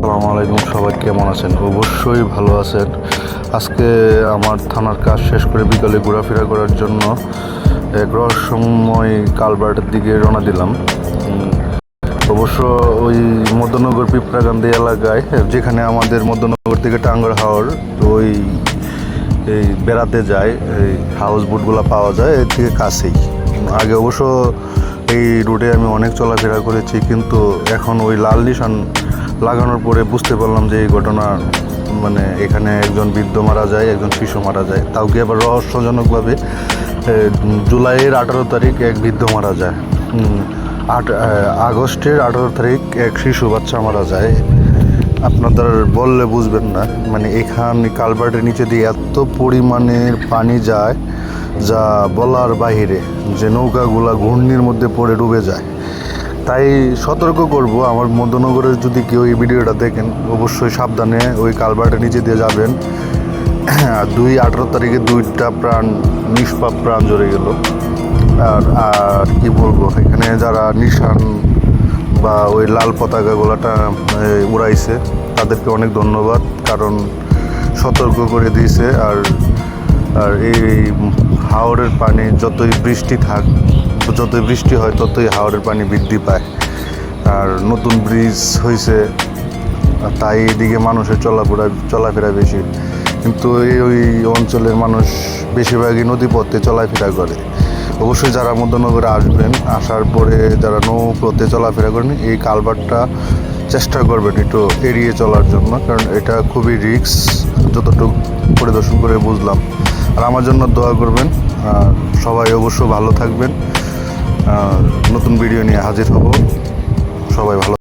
আসসালামু আলাইকুম, সবাই কেমন আছেন? অবশ্যই ভালো আছেন। আজকে আমার থানার কাজ শেষ করে বিকালে ঘোরাফেরা করার জন্য এক রহস্যময় কালভার্টের দিকে রওনা দিলাম। অবশ্য ওই মধ্যনগর পিঁপড়াকান্দি এলাকায়, যেখানে আমাদের মধ্যনগর থেকে টাঙ্গার হাওর ওই এই বেড়াতে যায়, এই হাউস বোটগুলো পাওয়া যায় এর থেকে কাছেই। আগে অবশ্য এই রুটে আমি অনেক চলাফেরা করেছি, কিন্তু এখন ওই লাল নিশান লাগানোর পরে বুঝতে পারলাম যে এই ঘটনা, মানে এখানে একজন বৃদ্ধ মারা যায়, একজন শিশু মারা যায়। তাও কি আবার রহস্যজনকভাবে জুলাইয়ের 18 তারিখ এক বৃদ্ধ মারা যায়, আগস্টের 18 তারিখ এক শিশু বাচ্চা মারা যায়। আপনাদের বললে বুঝবেন না, মানে এখানে কালভার্টের নিচে দিয়ে এত পরিমাণের পানি যায় যা বলার বাহিরে, যে নৌকাগুলা ঘূর্ণির মধ্যে পড়ে ডুবে যায়। তাই সতর্ক করব, আমার মধ্যনগরের যদি কেউ এই ভিডিওটা দেখেন অবশ্যই সাবধানে ওই কালভার্টের নিচে দিয়ে যাবেন। 18 তারিখে 2টা প্রাণ, নিষ্পাপ প্রাণ জড়ে গেল। আর কি বলবো, এখানে যারা নিশান বা ওই লাল পতাকাগুলোটা উড়াইছে তাদেরকে অনেক ধন্যবাদ, কারণ সতর্ক করে দিয়েছে। আর এই হাওরের পানি যতই বৃষ্টি হয় ততই হাওরের পানি বৃদ্ধি পায়। আর নতুন ব্রিজ হয়েছে, তাই এদিকে মানুষের চলাফেরা বেশি, কিন্তু ওই অঞ্চলের মানুষ বেশিরভাগই নদীপথে চলাফেরা করে। অবশ্যই যারা মধ্যনগরে আসবেন, আসার পরে যারা নৌপথে চলাফেরা করেন, এই কালভার্টটা চেষ্টা করবেন একটু এড়িয়ে চলার জন্য, কারণ এটা খুবই রিস্ক, যতটুকু পরিদর্শন করে বুঝলাম। আর আমার জন্য দোয়া করবেন। সবাই অবশ্য ভালো থাকবেন। নতুন ভিডিও নিয়ে হাজির হব। সবাই ভালো।